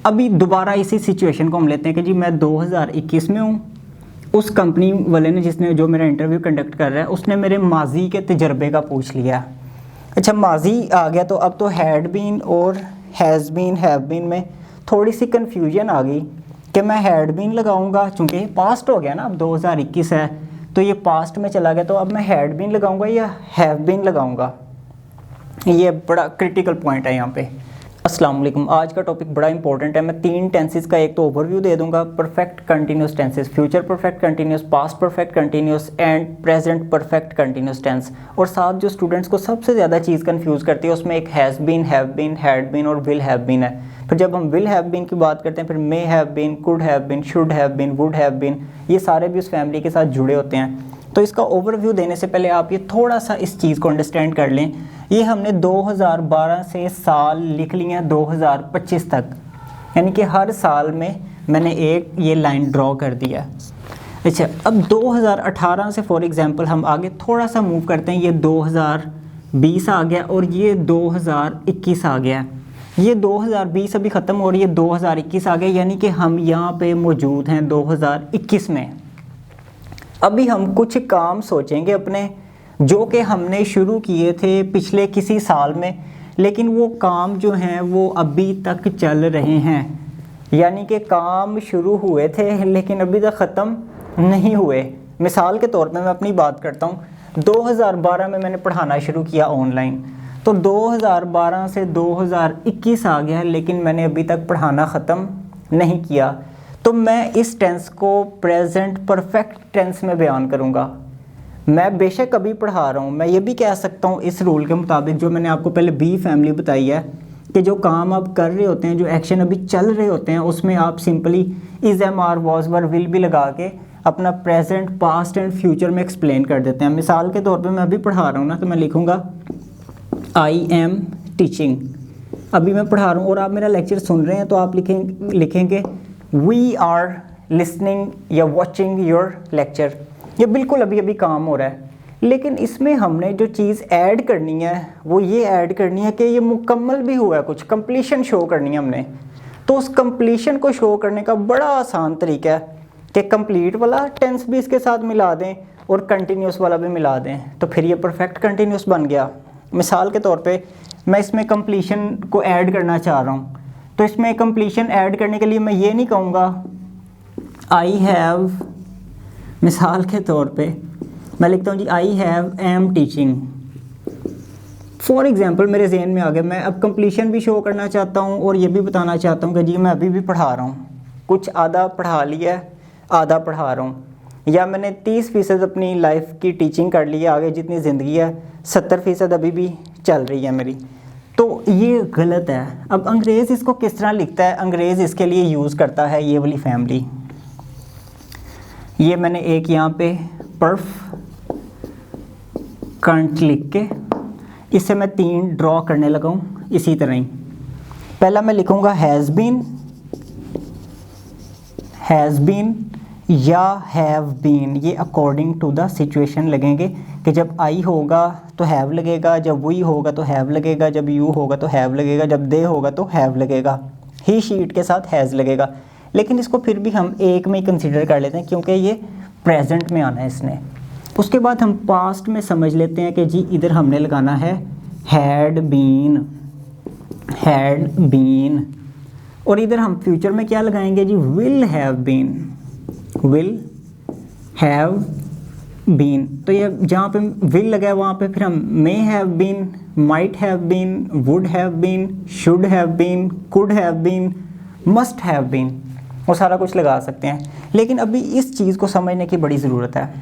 अभी दोबारा इसी सिचुएशन को हम लेते हैं कि जी मैं 2021 में हूँ। उस कंपनी वाले ने जिसने जो मेरा इंटरव्यू कंडक्ट कर रहा है उसने मेरे माजी के तजर्बे का पूछ लिया। अच्छा माजी आ गया तो अब तो हैड बीन और हैज़ बीन हैव बीन में थोड़ी सी कन्फ्यूजन आ गई कि मैं हैड बीन लगाऊंगा, चूँकि पास्ट हो गया ना, अब 2021 है तो ये पास्ट में चला गया, तो अब मैं हैड बीन लगाऊंगा या हैव बीन लगाऊंगा। ये बड़ा क्रिटिकल पॉइंट है यहाँ पे। अस्सलाम वालेकुम। आज का टॉपिक बड़ा इंपॉर्टेंट है। मैं 3 टेंसेस का एक तो ओवरव्यू दे दूंगा, perfect continuous tenses, future perfect continuous, past perfect continuous and present perfect continuous tense. और साथ जो स्टूडेंट्स को सबसे ज़्यादा चीज़ कंफ्यूज करती है उसमें एक has been, have been, had been और विल हैव बीन है। फिर जब हम विल हैव बीन की बात करते हैं फिर may have been, could have been, should have been, would have been, ये सारे भी उस फैमिली के साथ जुड़े होते हैं। तो इसका ओवरव्यू देने से पहले आप ये थोड़ा सा इस चीज़ को अंडरस्टैंड कर लें। ये हमने 2012 से साल लिख लिए हैं 2025 तक, यानी कि हर साल में मैंने एक ये लाइन ड्रॉ कर दिया। अच्छा, अब 2018 से फॉर एग्जांपल हम आगे थोड़ा सा मूव करते हैं। ये 2020 आ गया और ये 2021 आ गया। ये 2020 अभी ख़त्म हो रही है, 2021 आ गया, यानी कि हम यहाँ पे मौजूद हैं 2021 में। अभी हम कुछ काम सोचेंगे अपने जो कि हमने शुरू किए थे पिछले किसी साल में, लेकिन वो काम जो हैं वो अभी तक चल रहे हैं, यानी कि काम शुरू हुए थे लेकिन अभी तक ख़त्म नहीं हुए। मिसाल के तौर पे मैं अपनी बात करता हूँ। 2012 में मैंने पढ़ाना शुरू किया ऑनलाइन, तो 2012 से 2021 आ गया लेकिन मैंने अभी तक पढ़ाना ख़त्म नहीं किया। तो मैं इस टेंस को प्रेजेंट परफेक्ट टेंस में बयान करूँगा। मैं बेशक अभी पढ़ा रहा हूँ, मैं ये भी कह सकता हूँ इस रूल के मुताबिक जो मैंने आपको पहले बी फैमिली बताई है कि जो काम आप कर रहे होते हैं, जो एक्शन अभी चल रहे होते हैं, उसमें आप simply is, am, are, was, were, will भी लगा के अपना प्रेजेंट, पास्ट एंड फ्यूचर में एक्सप्लेन कर देते हैं। मिसाल के तौर पे मैं अभी पढ़ा रहा हूँ ना, तो मैं लिखूँगा आई एम टीचिंग। अभी मैं पढ़ा रहा हूँ और आप मेरा लेक्चर सुन रहे हैं तो आप लिखेंगे वी आर लिसनिंग या वॉचिंग योर लेक्चर। ये बिल्कुल अभी अभी काम हो रहा है, लेकिन इसमें हमने जो चीज़ ऐड करनी है वो ये ऐड करनी है कि ये मुकम्मल भी हुआ है, कुछ कंप्लीशन शो करनी है हमने। तो उस कंप्लीशन को शो करने का बड़ा आसान तरीका है कि कंप्लीट वाला टेंस भी इसके साथ मिला दें और कंटिन्यूस वाला भी मिला दें, तो फिर ये परफेक्ट कंटिन्यूस बन गया। मिसाल के तौर पे मैं इसमें कंप्लीशन को ऐड करना चाह रहा हूँ, तो इसमें कंप्लीशन ऐड करने के लिए मैं ये नहीं कहूँगा आई हैव, मिसाल के तौर पे मैं लिखता हूँ जी I have am teaching. For example मेरे जहन में आ गया, मैं अब कंप्लीशन भी शो करना चाहता हूँ और ये भी बताना चाहता हूँ कि जी मैं अभी भी पढ़ा रहा हूँ, कुछ आधा पढ़ा लिया है, आधा पढ़ा रहा हूँ, या मैंने 30% अपनी लाइफ की टीचिंग कर ली है, आगे जितनी ज़िंदगी है 70% अभी भी चल रही है मेरी। तो ये गलत है। अब अंग्रेज़ इसको किस तरह लिखता है? अंग्रेज़ इसके लिए यूज़ करता है ये वाली फैमिली। ये मैंने एक यहाँ पे पर्फ कंट लिख के इससे मैं 3 ड्रॉ करने लगा हूँ इसी तरह ही। पहला मैं लिखूँगा हैज़ बीन या हैव बीन। ये अकॉर्डिंग टू द सिचुएशन लगेंगे कि जब आई होगा तो हैव लगेगा, जब वी होगा तो हैव लगेगा, जब यू होगा तो हैव लगेगा, जब दे होगा तो हैव लगेगा, ही शीट के साथ हैज़ लगेगा। लेकिन इसको फिर भी हम एक में ही कंसीडर कर लेते हैं क्योंकि ये प्रेजेंट में आना है इसने। उसके बाद हम पास्ट में समझ लेते हैं कि जी इधर हमने लगाना है हैड बीन, और इधर हम फ्यूचर में क्या लगाएंगे जी विल हैव बीन। तो ये जहाँ पे विल लगा है वहाँ पे फिर हम may have been, might have been, would have been, should have been, could have been, must have been, वो सारा कुछ लगा सकते हैं। लेकिन अभी इस चीज़ को समझने की बड़ी ज़रूरत है।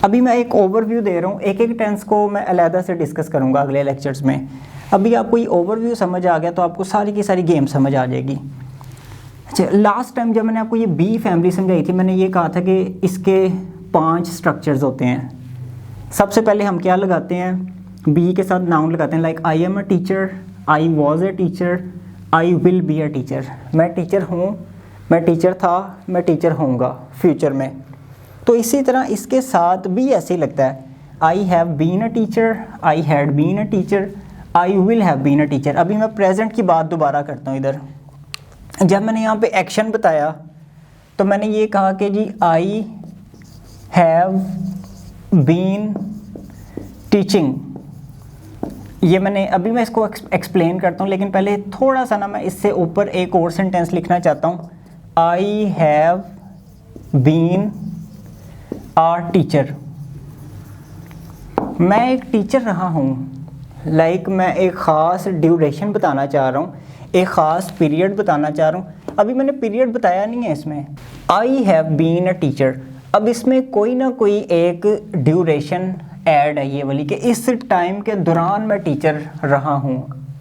अभी मैं एक ओवरव्यू दे रहा हूँ, एक एक टेंस को मैं अलहदा से डिस्कस करूँगा अगले लेक्चर्स में। अभी आपको ये ओवरव्यू समझ आ गया तो आपको सारी की सारी गेम समझ आ जाएगी। अच्छा, लास्ट टाइम जब मैंने आपको ये बी फैमिली समझाई थी, मैंने ये कहा था कि इसके 5 स्ट्रक्चर्स होते हैं। सबसे पहले हम क्या लगाते हैं? बी के साथ नाउन लगाते हैं, like I am a teacher, I was a teacher, I will be a teacher. मैं टीचर हूँ, मैं टीचर था, मैं टीचर होऊंगा फ्यूचर में। तो इसी तरह इसके साथ भी ऐसे ही लगता है, I have been a teacher, I had been a teacher, I will have been a teacher. अभी मैं प्रेजेंट की बात दोबारा करता हूँ इधर। जब मैंने यहाँ पे एक्शन बताया तो मैंने ये कहा कि जी आई हैव बीन टीचिंग। ये मैंने अभी मैं इसको एक्सप्लेन करता हूँ, लेकिन पहले थोड़ा सा ना मैं इससे ऊपर एक और सेंटेंस लिखना चाहता हूँ। I have been a teacher. मैं एक टीचर रहा हूँ, मैं एक ख़ास ड्यूरेशन बताना चाह रहा हूँ, एक ख़ास पीरियड बताना चाह रहा हूँ। अभी मैंने पीरियड बताया नहीं है इसमें। I have been a teacher, अब इसमें कोई ना कोई एक ड्यूरेशन ऐड है ये वाली कि इस टाइम के दौरान मैं टीचर रहा हूँ,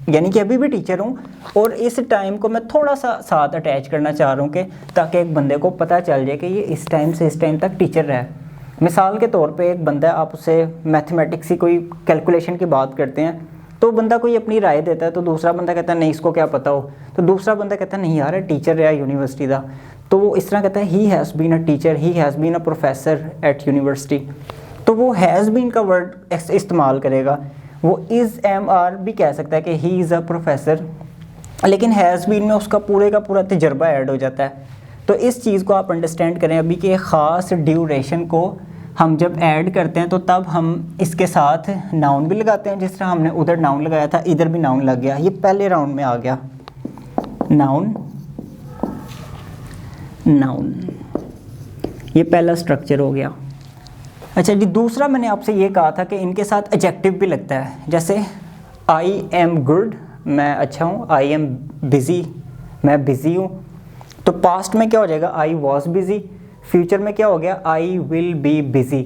यानी कि अभी भी टीचर हूँ और इस टाइम को मैं थोड़ा सा साथ अटैच करना चाह रहा हूँ कि ताकि एक बंदे को पता चल जाए कि ये इस टाइम से इस टाइम तक टीचर रहा है। मिसाल के तौर पे एक बंदा, आप उससे मैथमेटिक्स की कोई कैलकुलेशन की बात करते हैं तो बंदा कोई अपनी राय देता है तो दूसरा बंदा कहता है नहीं इसको क्या पता हो, तो दूसरा बंदा कहता है नहीं यार टीचर रहा यूनिवर्सिटी का, तो वो इस तरह कहता है he has been a teacher, he has been a professor at university. तो वो हैज़ बीन का वर्ड इस्तेमाल करेगा। वो इज़ एम आर भी कह सकता है कि ही इज़ अ प्रोफेसर, लेकिन हैज़ बीन में उसका पूरे का पूरा तजर्बा ऐड हो जाता है। तो इस चीज़ को आप अंडरस्टैंड करें अभी कि ख़ास ड्यूरेशन को हम जब ऐड करते हैं तो तब हम इसके साथ नाउन भी लगाते हैं, जिस तरह हमने उधर नाउन लगाया था इधर भी नाउन लग गया। ये पहले राउंड में आ गया नाउन, नाउन, ये पहला स्ट्रक्चर हो गया। अच्छा जी, दूसरा मैंने आपसे ये कहा था कि इनके साथ एडजेक्टिव भी लगता है, जैसे आई एम गुड, मैं अच्छा हूँ, आई एम बिज़ी, मैं बिज़ी हूँ। तो पास्ट में क्या हो जाएगा, आई वॉज बिज़ी, फ्यूचर में क्या हो गया, आई विल बी बिज़ी।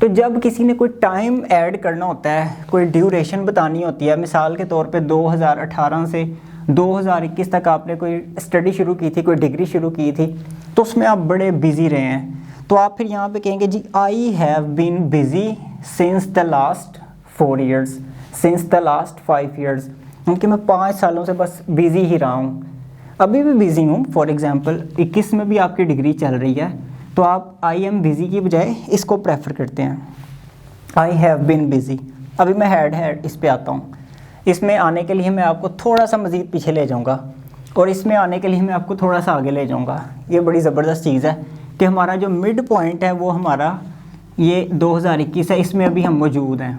तो जब किसी ने कोई टाइम ऐड करना होता है, कोई ड्यूरेशन बतानी होती है, मिसाल के तौर पे 2018 से 2021 तक आपने कोई स्टडी शुरू की थी, कोई डिग्री शुरू की थी, तो उसमें आप बड़े बिज़ी रहे हैं, तो आप फिर यहाँ पे कहेंगे जी I have been busy since the last 4 years, since the last 5 years, क्योंकि मैं 5 सालों से बस बिज़ी ही रहा हूँ, अभी भी बिज़ी हूँ। फॉर एग्ज़ाम्पल 21 में भी आपकी डिग्री चल रही है, तो आप आई एम बिज़ी की बजाय इसको प्रेफर करते हैं, आई हैव बीन बिज़ी। अभी मैं हैड इस पे आता हूँ। इसमें आने के लिए मैं आपको थोड़ा सा मज़ीद पीछे ले जाऊँगा और इसमें आने के लिए मैं आपको थोड़ा सा आगे ले जाऊँगा। ये बड़ी ज़बरदस्त चीज़ है कि हमारा जो मिड पॉइंट है वो हमारा ये 2021 है, इसमें अभी हम मौजूद हैं,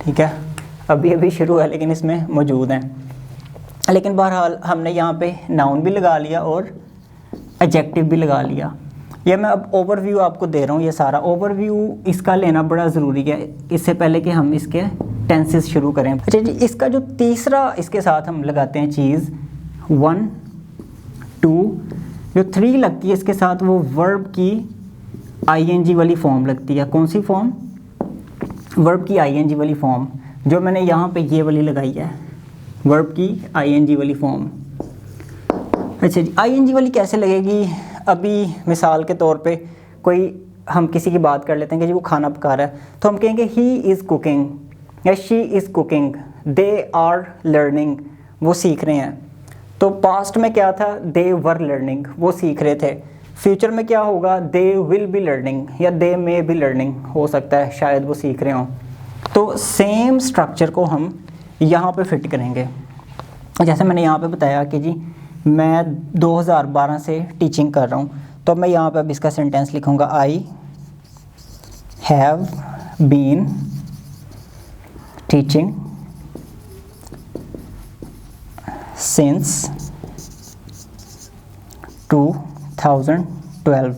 ठीक है, अभी शुरू है लेकिन इसमें मौजूद हैं। लेकिन बहरहाल हमने यहाँ पे नाउन भी लगा लिया और एडजेक्टिव भी लगा लिया। ये मैं अब ओवरव्यू आपको दे रहा हूँ, ये सारा ओवरव्यू इसका लेना बड़ा ज़रूरी है इससे पहले कि हम इसके टेंसेस शुरू करें। अच्छा जी, इसका जो तीसरा इसके साथ हम लगाते हैं चीज़ 1 2, जो 3 लगती है इसके साथ वो वर्ब की आईएनजी वाली फॉर्म लगती है। कौन सी फॉर्म, वर्ब की आईएनजी वाली फॉर्म, जो मैंने यहाँ पे ये वाली लगाई है, वर्ब की आईएनजी वाली फॉर्म। अच्छा जी, आईएनजी वाली कैसे लगेगी, अभी मिसाल के तौर पे कोई हम किसी की बात कर लेते हैं कि जी वो खाना पका रहा है, तो हम कहेंगे ही इज़ कुकिंग या she is cooking, they are learning, वो सीख रहे हैं। तो पास्ट में क्या था, दे वर लर्निंग, वो सीख रहे थे। फ्यूचर में क्या होगा, दे विल बी लर्निंग या दे मे बी लर्निंग, हो सकता है शायद वो सीख रहे हों। तो सेम स्ट्रक्चर को हम यहाँ पे फिट करेंगे। जैसे मैंने यहाँ पे बताया कि जी मैं 2012 से टीचिंग कर रहा हूँ, तो मैं यहाँ पे अब इसका सेंटेंस लिखूँगा, I have been teaching since 2012।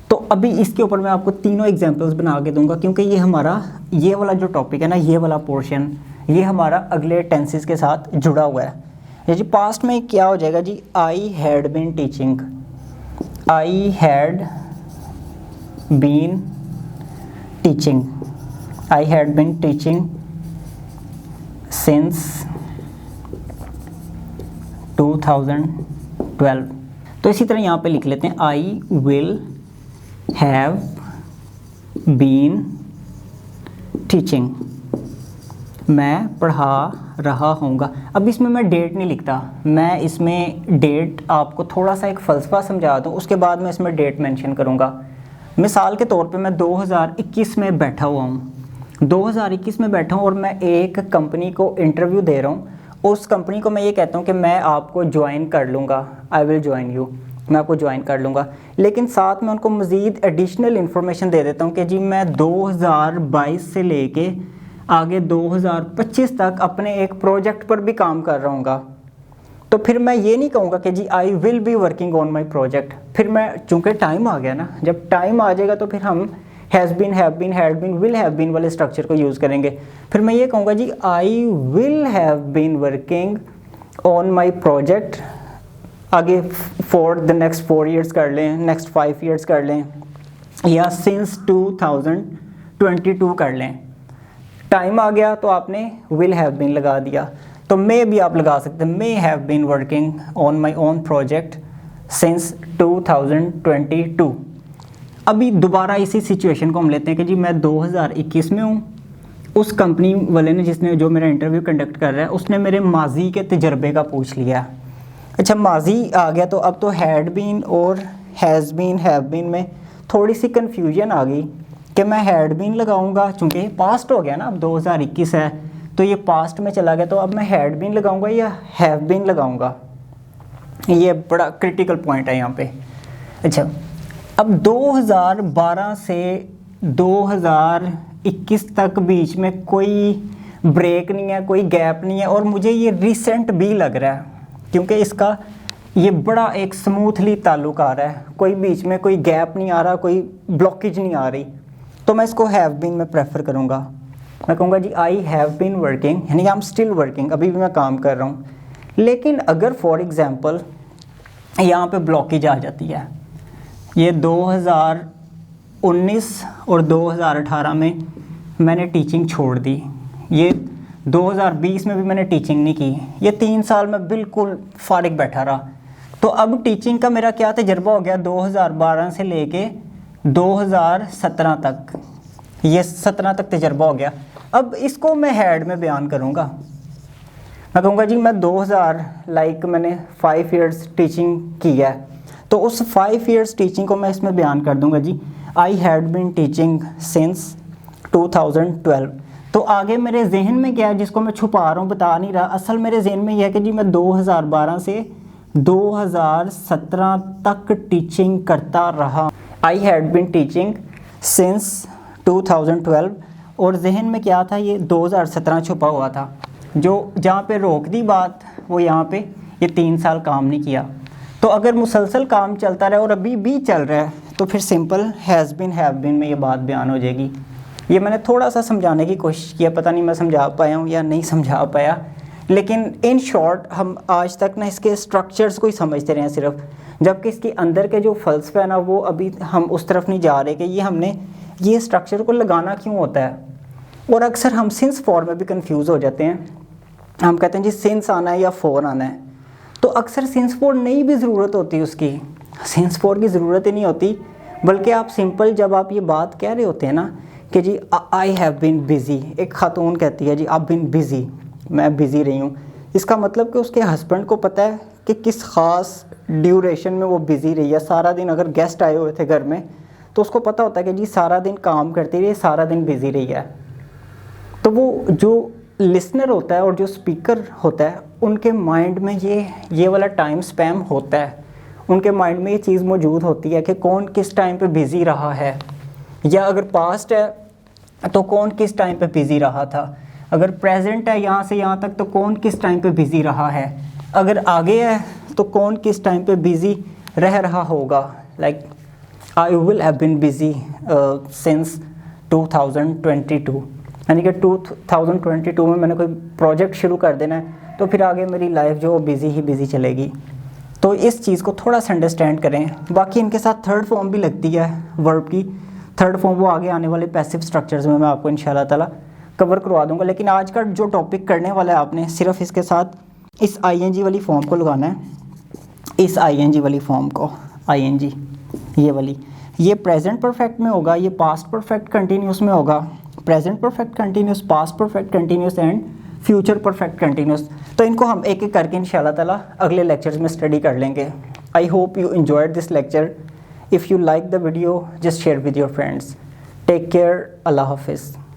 तो अभी इसके ऊपर मैं आपको तीनों एग्जांपल्स बना के दूंगा, क्योंकि ये हमारा ये वाला जो टॉपिक है ना, ये वाला पोर्शन, ये हमारा अगले टेंसेस के साथ जुड़ा हुआ है। जी पास्ट में क्या हो जाएगा जी, I had been teaching, I had been teaching, I had been teaching since 2012। तो इसी तरह यहाँ पे लिख लेते हैं, I will have been teaching, मैं पढ़ा रहा हूँगा। अब इसमें मैं डेट नहीं लिखता, मैं इसमें डेट आपको थोड़ा सा एक फ़लसफ़ा समझा दूँ, उसके बाद मैं इसमें डेट मेंशन करूँगा। मिसाल के तौर पे मैं 2021 में बैठा हुआ हूँ, 2021 में बैठा हूँ और मैं एक कंपनी को इंटरव्यू दे रहा हूँ उस कंपनी को मैं ये कहता हूँ कि मैं आपको ज्वाइन कर लूँगा, आई विल ज्वाइन यू, मैं आपको ज्वाइन कर लूँगा, लेकिन साथ में उनको मज़ीद एडिशनल इन्फॉर्मेशन दे देता हूँ कि जी मैं 2022 से लेके आगे 2025 तक अपने एक प्रोजेक्ट पर भी काम कर रहा हूँगा। तो फिर मैं ये नहीं कहूँगा कि जी I will be working on my project. फिर मैं, चूँकि टाइम आ गया ना, जब टाइम आ जाएगा तो फिर हम has been, have been, had been, will have been वाले स्ट्रक्चर को यूज़ करेंगे। फिर मैं ये कहूँगा जी I will have been working on my project, आगे फॉर द नेक्स्ट 4 ईयर्स कर लें, नेक्स्ट 5 ईयर्स कर लें, या सिंस 2022 कर लें। टाइम आ गया तो आपने विल हैव बीन लगा दिया, तो मे भी आप लगा सकते हैं, may have been working on my own project since 2022। अभी दोबारा इसी सिचुएशन को हम लेते हैं कि जी मैं 2021 में हूँ। उस कंपनी वाले ने, जिसने जो मेरा इंटरव्यू कंडक्ट कर रहा है, उसने मेरे माजी के तजर्बे का पूछ लिया। अच्छा, माजी आ गया तो अब तो हैड बीन और हैज़ बीन, हैव बीन में थोड़ी सी कन्फ्यूजन आ गई कि मैं हैड बीन लगाऊंगा, चूँकि पास्ट हो गया ना, अब 2021 है तो ये पास्ट में चला गया, तो अब मैं हैड बीन लगाऊंगा या हैव बीन लगाऊंगा। ये बड़ा क्रिटिकल पॉइंट है यहाँ पे। अच्छा, अब 2012 से 2021 तक बीच में कोई ब्रेक नहीं है, कोई गैप नहीं है, और मुझे ये रिसेंट भी लग रहा है क्योंकि इसका ये बड़ा एक स्मूथली ताल्लुक आ रहा है, कोई बीच में कोई गैप नहीं आ रहा, कोई ब्लॉकेज नहीं आ रही, तो मैं इसको हैव बीन में प्रेफर करूँगा। मैं कहूँगा जी आई हैव बीन वर्किंग, यानी आई एम स्टिल वर्किंग, अभी भी मैं काम कर रहा हूँ। लेकिन अगर फॉर एग्ज़ाम्पल यहाँ पे ब्लॉकेज आ जाती है, ये 2019 और 2018 में मैंने टीचिंग छोड़ दी, ये 2020 में भी मैंने टीचिंग नहीं की, ये 3 साल में बिल्कुल फारिग बैठा रहा। तो अब टीचिंग का मेरा क्या तजर्बा हो गया 2012 से लेके 2017 तक, ये 17 तक तजर्बा हो गया। अब इसको मैं हेड में बयान करूँगा, मैं कहूँगा जी मैं 2000 मैंने 5 इयर्स टीचिंग की है, तो उस 5 इयर्स टीचिंग को मैं इसमें बयान कर दूँगा जी I had been teaching since 2012। तो आगे मेरे जहन में क्या है जिसको मैं छुपा रहा हूँ, बता नहीं रहा, असल मेरे जहन में यह है कि जी मैं 2012 से 2017 तक टीचिंग करता रहा। I had been teaching since 2012, और जहन में क्या था, ये 2017 छुपा हुआ था, जो जहाँ पे रोक दी बात वो यहाँ पे ये 3 साल काम नहीं किया। तो अगर मुसलसल काम चलता रहे और अभी भी चल रहा है तो फिर simple has been, have been में ये बात बयान हो जाएगी। ये मैंने थोड़ा सा समझाने की कोशिश किया, पता नहीं मैं समझा पाया हूँ या नहीं समझा पाया, लेकिन इन शॉर्ट हम आज तक ना इसके स्ट्रक्चर्स को ही समझते रहे हैं सिर्फ, जबकि इसके अंदर के जो फ़लसफ़ा है ना वो अभी हम उस तरफ नहीं जा रहे कि ये हमने ये स्ट्रक्चर को लगाना क्यों होता है। और अक्सर हम सिंस फॉर में भी कंफ्यूज हो जाते हैं, हम कहते हैं जी सिंस आना है या फॉर आना है, तो अक्सर सिंस फॉर नहीं भी ज़रूरत होती, उसकी सिंस फॉर की ज़रूरत ही नहीं होती, बल्कि आप सिंपल जब आप ये बात कह रहे होते हैं ना कि जी आई हैव बीन बिज़ी, एक खातून कहती है जी आप बीन बिज़ी, मैं बिज़ी रही हूँ, इसका मतलब कि उसके हस्बैंड को पता है कि किस ख़ास ड्यूरेशन में वो बिज़ी रही है। सारा दिन अगर गेस्ट आए हुए थे घर में तो उसको पता होता है कि जी सारा दिन काम करती रही, सारा दिन बिज़ी रही है। तो वो जो लिसनर होता है और जो स्पीकर होता है उनके माइंड में ये वाला टाइम स्पैम होता है, उनके माइंड में ये चीज़ मौजूद होती है कि कौन किस टाइम पे बिज़ी रहा है, या अगर पास्ट है तो कौन किस टाइम पे बिज़ी रहा था, अगर प्रेजेंट है यहाँ से यहाँ तक तो कौन किस टाइम पे बिज़ी रहा है, अगर आगे है तो कौन किस टाइम पे बिज़ी रह रहा होगा। Like I will have been busy since 2022, यानी कि 2022 में मैंने कोई प्रोजेक्ट शुरू कर देना है तो फिर आगे मेरी लाइफ जो बिज़ी ही बिज़ी चलेगी। तो इस चीज़ को थोड़ा सा अंडरस्टैंड करें। बाकी इनके साथ थर्ड फॉर्म भी लगती है वर्ब की, थर्ड फॉर्म वो आगे आने वाले पैसिव स्ट्रक्चर्स में मैं आपको इंशाल्लाह ताला कवर करवा दूंगा। लेकिन आज का जो टॉपिक करने वाला है आपने सिर्फ इसके साथ इस आईएनजी वाली फॉर्म को लगाना है, इस आईएनजी वाली फॉर्म को, आईएनजी ये वाली, ये प्रेजेंट परफेक्ट में होगा, ये पास्ट परफेक्ट कंटिन्यूस में होगा, present perfect continuous, past perfect continuous and future perfect continuous. तो इनको हम एक एक करके इंशाल्लाह ताला अगले लेक्चर्स में स्टडी कर लेंगे। I hope you enjoyed this lecture. If you like the video just share with your friends. Take care, अल्लाह हाफिज़।